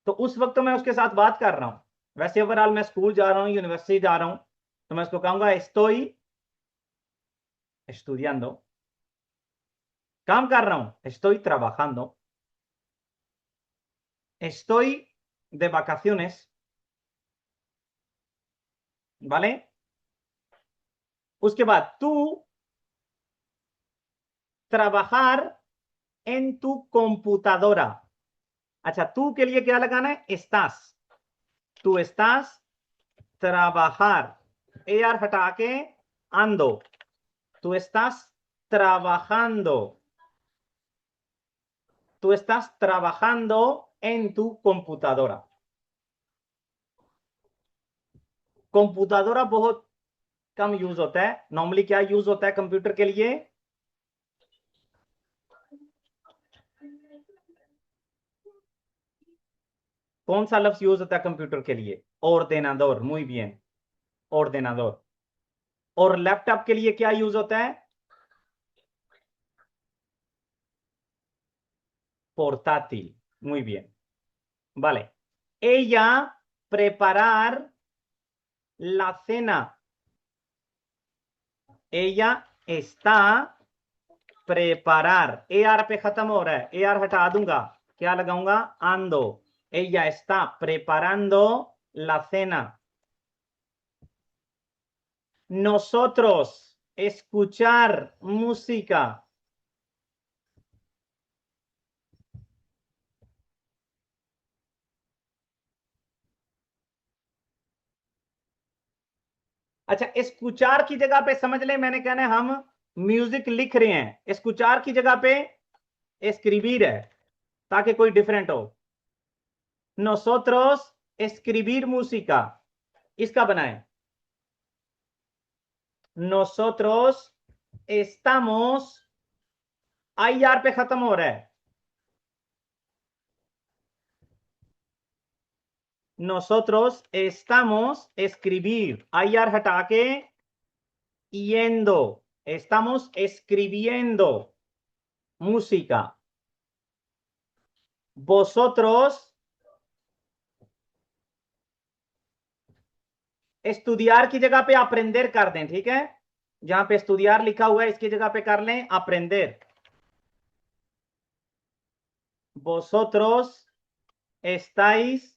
तो उस वक्त तो मैं उसके साथ बात कर रहा हूं। वैसे ओवरऑल मैं स्कूल जा रहा हूं, यूनिवर्सिटी जा रहा हूं, तो मैं उसको कहूंगा estoy estudiando, काम कर रहा हूं estoy trabajando, estoy de vacaciones, ¿vale? उसके बाद tú trabajar en tu computadora। अच्छा, tú के लिए क्या लगाना है? estás, tú estás trabajar, AR हटा के ando, tú estás trabajando, tú estás trabajando en tu computadora. कंप्यूटरा बहुत कम यूज होता है, नॉर्मली क्या यूज होता है कंप्यूटर के लिए? कौन सा लफ्ज यूज होता है कंप्यूटर के लिए? ordenador, muy bien, ordenador. और लैपटॉप के लिए क्या यूज होता है? portátil, muy bien. Vale. Ella preparar la cena. ella está preparar. AR पे खत्म हो रहा है, AR हटा दूंगा, क्या लगाऊंगा? ando. Ella está preparando la cena. Nosotros escuchar música. अच्छा, escuchar की जगह पे समझ ले, मैंने कहना है हम म्यूजिक लिख रहे हैं, escuchar की जगह पे escribir है, ताकि कोई डिफरेंट हो. Nosotros escribir música, इसका बनाए. Nosotros estamos, IR पे खत्म हो रहा है. Nosotros estamos escribir, IR हटा के yendo, estamos escribiendo música. Vosotros estudiar की जगह पे aprender कर दें, ठीक है? जहां पे estudiar लिखा हुआ है इसकी जगह पे कर लें aprender. Vosotros estáis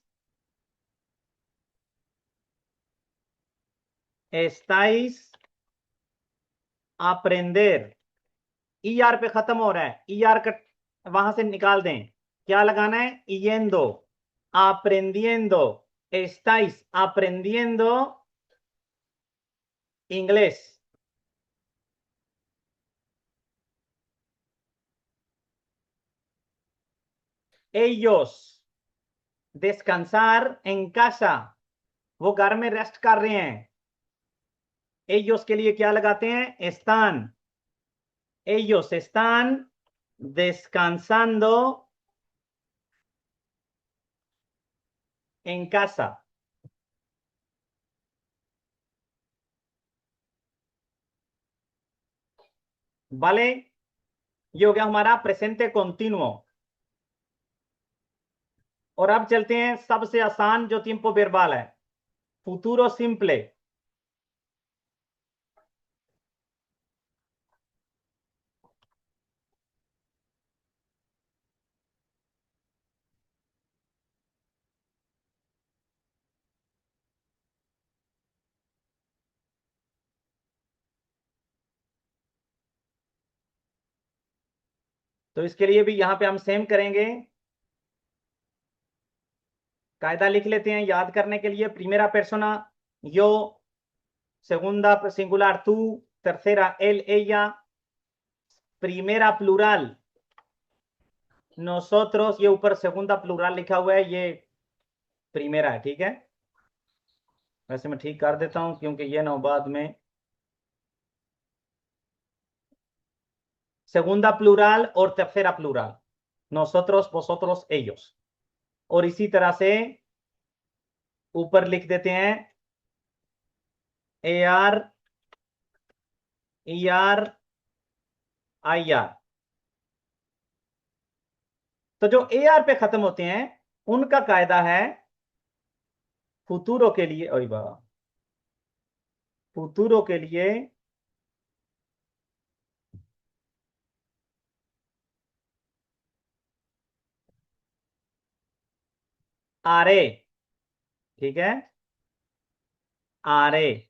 aprender. ER पे खत्म हो रहा है, ER कट वहां से निकाल दें. क्या लगाना है? yendo, aprendiendo. Estáis aprendiendo inglés. Ellos descansar en casa, वो घर में रेस्ट कर रहे हैं. ellos के लिए क्या लगाते हैं? están. Ellos están descansando en casa. ¿Vale? ये हो गया हमारा प्रेजेंटे continuo. और अब चलते हैं सबसे आसान जो tiempo verbal है, futuro simple. तो इसके लिए भी यहां पे हम सेम करेंगे. कायदा लिख लेते हैं याद करने के लिए. Primera persona yo, segunda singular tú, tercera él, ella, primera plural nosotros. ये ऊपर segunda plural लिखा हुआ है, ये primera है, ठीक है? वैसे मैं ठीक कर देता हूं क्योंकि ये ना बाद में. segunda plural और tercera plural, nosotros, vosotros, ellos. और इसी तरह से ऊपर लिख देते हैं AR, ER, IR. तो जो AR पे खत्म होते हैं उनका कायदा है फुतूरो के लिए, ओए बाबा, फुतूरो के लिए आरे, ठीक है? आरे.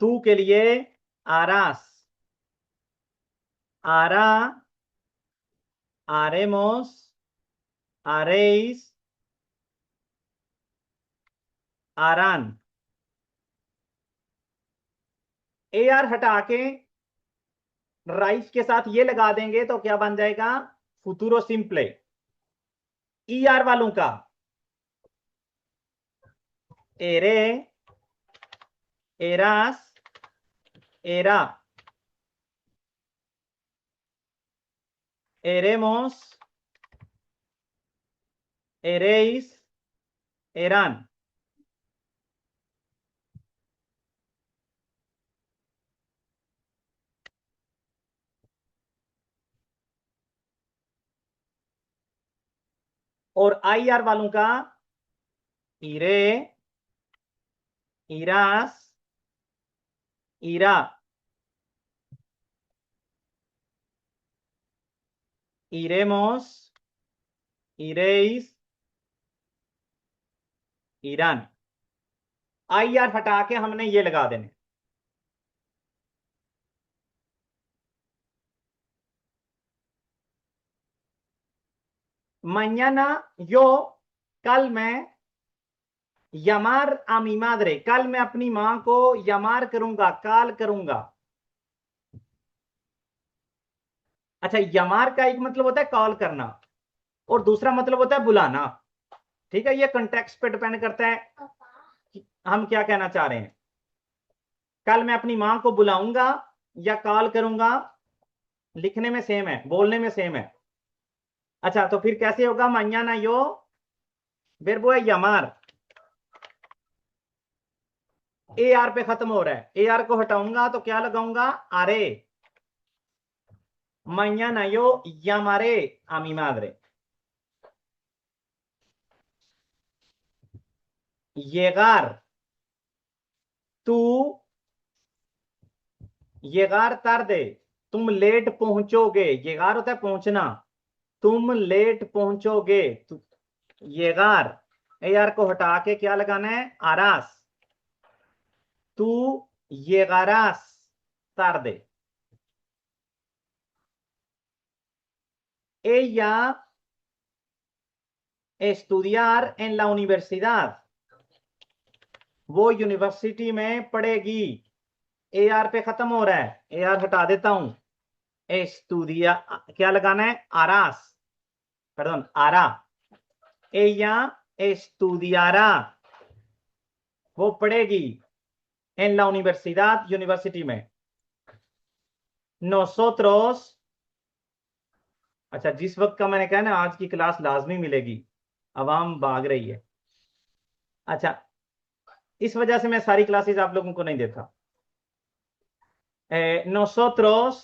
तू के लिए आरास, आरा, haremos, haréis, harán. A R हटा के राइज के साथ ये लगा देंगे तो क्या बन जाएगा? फुतूरो सिंपले। ई आर वालों का एरे, एरास, एरा, एरेमोस, एरेइस, एरान। और आई आर वालों का इरे, इरास, इरा, इरेमोस, इरेइस, ईरान। आई आर हटा के हमने ये लगा देने। mañana yo, कल मैं, यमार a mi madre, कल मैं अपनी मां को यमार करूंगा, कॉल करूंगा। अच्छा, यमार का एक मतलब होता है कॉल करना और दूसरा मतलब होता है बुलाना। ठीक है, ये कंटेक्स्ट पे डिपेंड करता है कि हम क्या कहना चाह रहे हैं। कल मैं अपनी मां को बुलाऊंगा या कॉल करूंगा, लिखने में सेम है, बोलने में सेम है। अच्छा, तो फिर कैसे होगा? mañana yo, वर्ब है यमार, ए आर पे खत्म हो रहा है, ए आर को हटाऊंगा तो क्या लगाऊंगा? आरे। mañana yo llamaré a mi madre. Llegar, tú, llegar tarde, तुम लेट पहुंचोगे। llegar होता है पहुंचना, तुम लेट पहुंचोगे। llegar, ए आर को हटा के क्या लगाना है? आरास, tú llegarás tarde. Ella estudiar en la universidad, वो यूनिवर्सिटी में पढ़ेगी। ए आर पे खत्म हो रहा है, ए आर हटा देता हूं। एस्टूडिया, क्या लगाना है? आरास, perdón, hará. Ella estudiará, वो पढ़ेगी। en la universidad, यूनिवर्सिटी में। nosotros, अच्छा जिस वक्त का मैंने कहा ना आज की क्लास लाजमी मिलेगी, अवाम भाग रही है। अच्छा, इस वजह से मैं सारी क्लासेस आप लोगों को नहीं देता। nosotros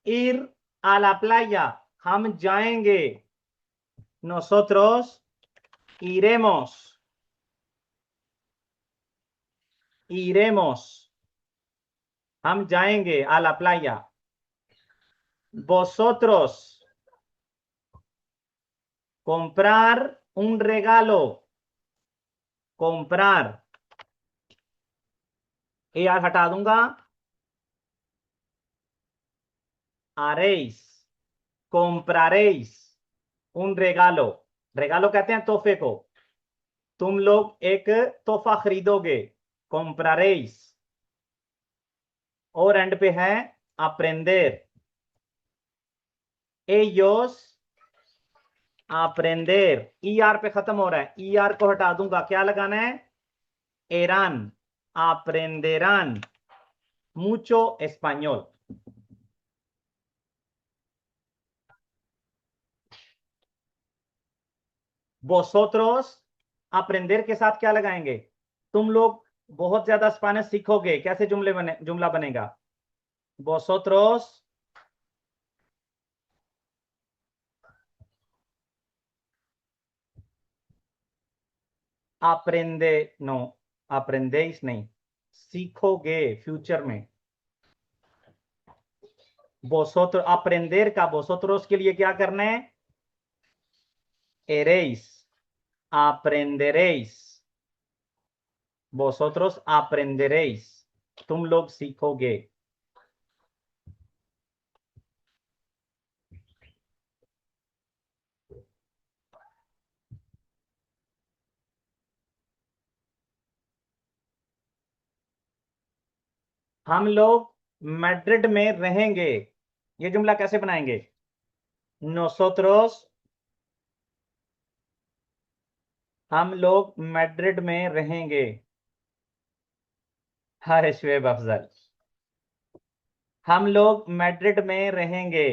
ir a la playa, हम जाएंगे। nosotros iremos, iremos, हम जाएंगे a la playa. Vosotros comprar un regalo, comprar, A R हटा दूंगा, haréis, compraréis un regalo, regalo कहते हैं तोहफे को, तुम लोग एक तोहफा खरीदोगे, compraréis। और एंड पे है aprender, ellos aprender, E R पे खत्म हो रहा है, ई आर को हटा दूंगा, क्या लगाना है? eran, aprenderán mucho español. vosotros aprender के साथ क्या लगाएंगे? तुम लोग बहुत ज्यादा स्पेनिश सीखोगे, कैसे जुमला बनेगा? vosotros aprende, no, aprendéis नहीं, सीखोगे फ्यूचर में। vosotros aprender का vosotros के लिए क्या करना है? eréis, aprenderéis, vosotros aprenderéis, तुम लोग सीखोगे। हम लोग मैड्रिड में रहेंगे। ये जुमला कैसे बनाएंगे? nosotros, हम लोग मैड्रिड में रहेंगे। हाय शुएब अफजल, हम लोग मैड्रिड में रहेंगे।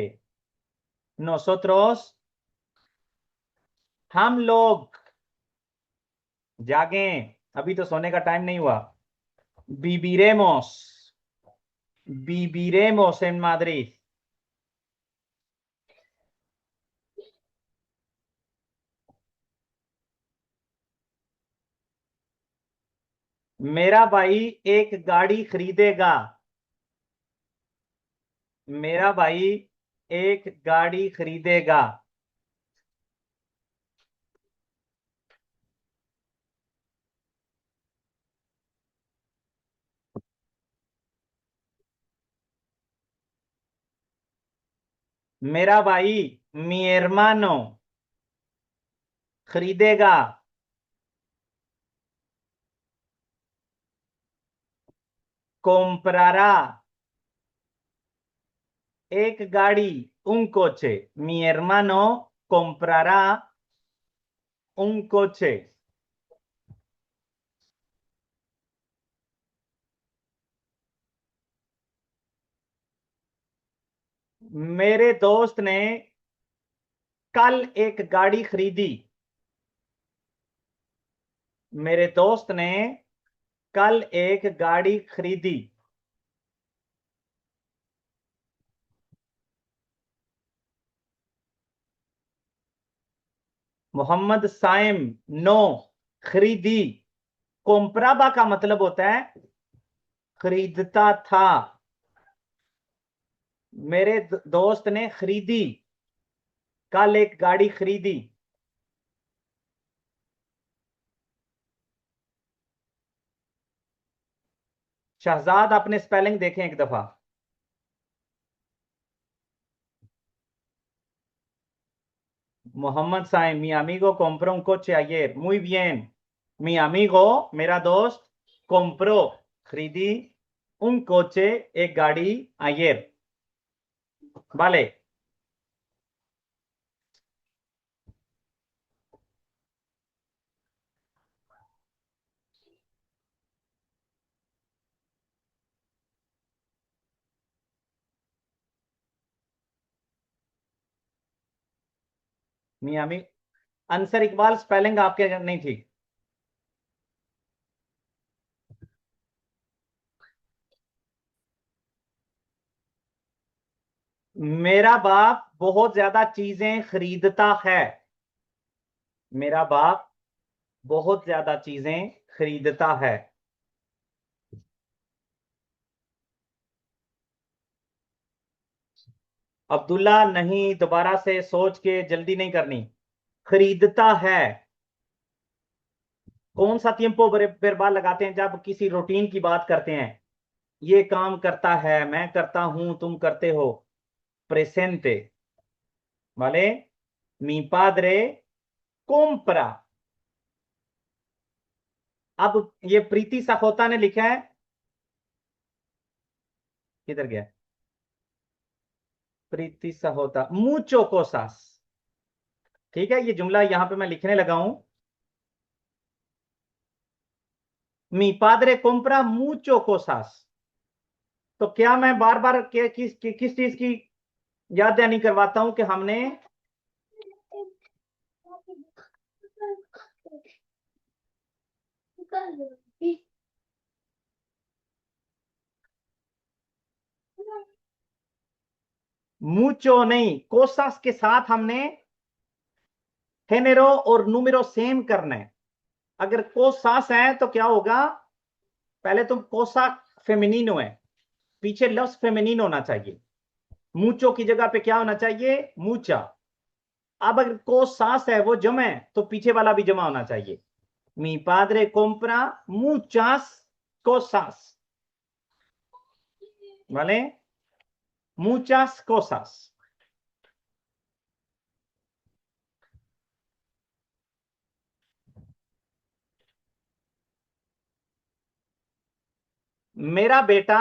nosotros, हम लोग जागें, अभी तो सोने का टाइम नहीं हुआ। viviremos, viviremos en Madrid। मेरा भाई एक गाड़ी खरीदेगा। मेरा भाई एक गाड़ी खरीदेगा। मेरा भाई mi hermano खरीदेगा। comprará एक गाड़ी, un coche। Mi hermano comprará un coche। मेरे दोस्त ने कल एक गाड़ी खरीदी। मेरे दोस्त ने कल एक गाड़ी खरीदी। मोहम्मद साइम नो खरीदी। कोम्प्राबा का मतलब होता है खरीदता था। मेरे दोस्त ने खरीदी, कल एक गाड़ी खरीदी। शहजाद अपने स्पेलिंग देखें एक दफा। मोहम्मद साइम मी amigo compró un coche ayer। muy bien। mi amigo मेरा दोस्त compró खरीदी un coche एक गाड़ी ayer। vale। मी अमी अंसर इकबाल स्पेलिंग आपके नहीं ठीक। मेरा बाप बहुत ज्यादा चीजें खरीदता है। मेरा बाप बहुत ज्यादा चीजें खरीदता है। अब्दुल्ला नहीं, दोबारा से सोच के जल्दी नहीं करनी। खरीदता है। कौन सा tiempo verbal लगाते हैं जब किसी रूटीन की बात करते हैं? ये काम करता है, मैं करता हूं, तुम करते हो। प्रेजेंटे। वाले मी padre compra। अब ये प्रीति सखोता ने लिखा है, किधर गया? प्रीति सहोता मुचो कोसास। ठीक है, ये जुमला यहां पे मैं लिखने लगा हूं। मी पादरे कोम्प्रा मुचो कोसास। तो क्या मैं बार बार किस चीज की याद दहानी करवाता हूं कि हमने मुचो नहीं, कोसास के साथ हमने हेनेरो और नुमेरो सेम करना है। अगर कोसास है तो क्या होगा? पहले तो कोसा फेमिनिनो है, पीछे लफ्ज फेमिनिन होना चाहिए। मूचो की जगह पे क्या होना चाहिए? मूचा। अब अगर कोसास है वो जमा है तो पीछे वाला भी जमा होना चाहिए। मी पादरे कोम्प्रा muchas cosas। ¿vale? muchas cosas। मेरा बेटा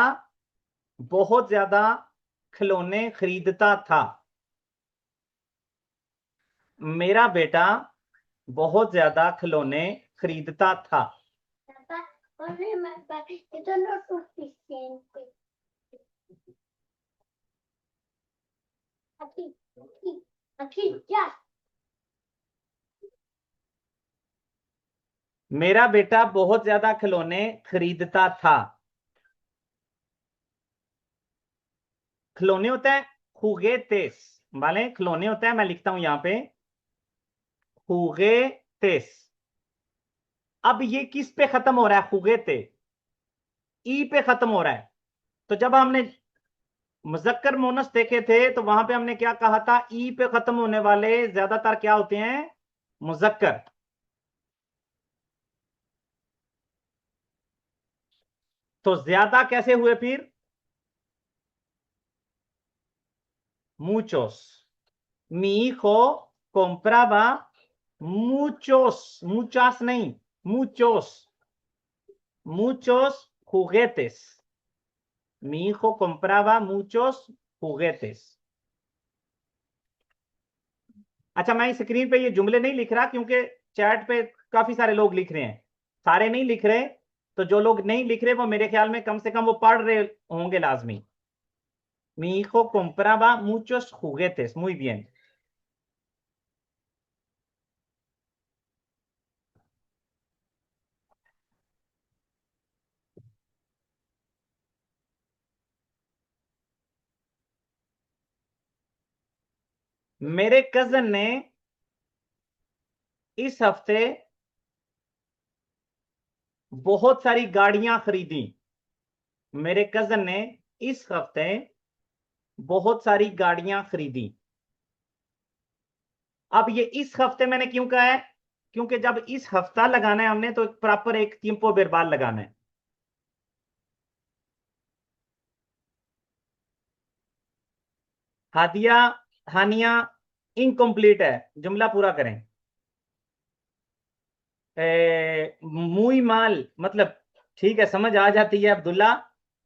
बहुत ज्यादा खिलौने खरीदता था। मेरा बेटा बहुत ज्यादा खिलौने खरीदता था। मेरा बेटा बहुत ज्यादा खिलौने खरीदता था। खिलौने होता है juguetes, वाले खिलौने होता है, मैं लिखता हूं यहां पे juguetes। अब ये किस पे खत्म हो रहा है? juguete ई पे खत्म हो रहा है। तो जब हमने मुजक्कर मोनस देखे थे तो वहां पे हमने क्या कहा था? ई पे खत्म होने वाले ज्यादातर क्या होते हैं? मुजक्कर। तो ज्यादा कैसे हुए फिर? muchos। Mi hijo compraba muchos, muchas नहीं, muchos, muchos juguetes। Mi hijo compraba muchos juguetes। अच्छा, मैं स्क्रीन पे ये जुमले नहीं लिख रहा क्योंकि चैट पे काफी सारे लोग लिख रहे हैं, सारे नहीं लिख रहे। तो जो लोग नहीं लिख रहे वो मेरे ख्याल में कम से कम वो पढ़ रहे होंगे लाजमी। Mi hijo compraba muchos juguetes। Muy bien। मेरे कजन ने इस हफ्ते बहुत सारी गाड़ियां खरीदी। मेरे कजन ने इस हफ्ते बहुत सारी गाड़ियां खरीदी। अब ये इस हफ्ते मैंने क्यों कहा है? क्योंकि जब इस हफ्ता लगाना है हमने तो प्रॉपर एक tiempo verbal लगाना है। हादिया, हानिया इनकम्प्लीट है, जुमला पूरा करें। मुई माल मतलब ठीक है, समझ आ जाती है अब्दुल्ला,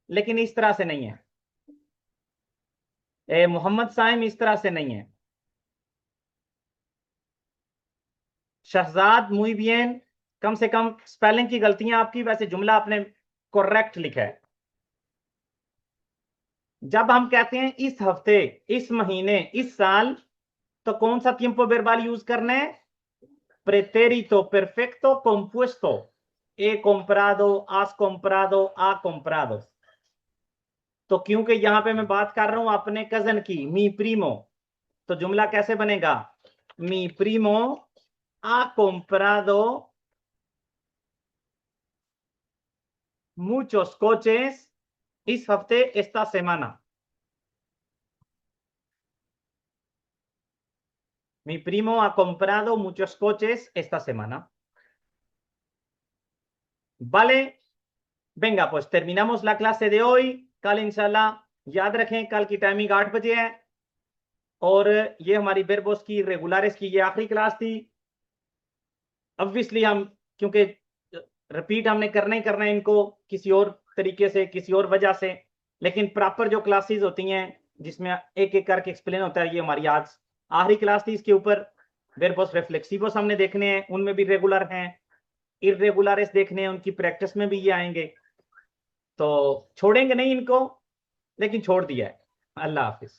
लेकिन इस तरह से नहीं है। मोहम्मद साइम इस तरह से नहीं है। शहजाद मुई बियन, कम से कम स्पेलिंग की गलतियां आपकी, वैसे जुमला आपने करेक्ट लिखा है। जब हम कहते हैं इस हफ्ते, इस महीने, इस साल, तो कौन सा tiempo verbal यूज करना है? pretérito perfecto compuesto। he comprado, has comprado, ha comprado। तो क्योंकि यहां पे मैं बात कर रहा हूं अपने कजन की, मी प्रीमो, तो जुमला कैसे बनेगा? मी Primo ha comprado muchos coches इस हफ्ते, esta semana। Mi primo ha comprado muchos coches esta semana। Vale, venga, pues terminamos la clase de hoy। कल इंशाल्लाह याद रखें, कल की टाइमिंग 8 बजे है। और ये हमारी बेरबोस की रेगुलरिस की ये आखिरी क्लास थी। ऑब्वियसली हम, क्योंकि रिपीट हमने करना ही करना है इनको किसी और तरीके से, किसी और वजह से, लेकिन प्रॉपर जो क्लासेस होती हैं जिसमें एक एक करके एक्सप्लेन होता है, ये हमारी आज आखिरी क्लास थी। इसके ऊपर वेरबोस रिफ्लेक्सिवोस हमने देखने हैं, उनमें भी रेगुलर हैं, इरेगुलरिस देखने हैं, उनकी प्रैक्टिस में भी ये आएंगे। तो छोड़ेंगे नहीं इनको, लेकिन छोड़ दिया है। अल्लाह हाफिज।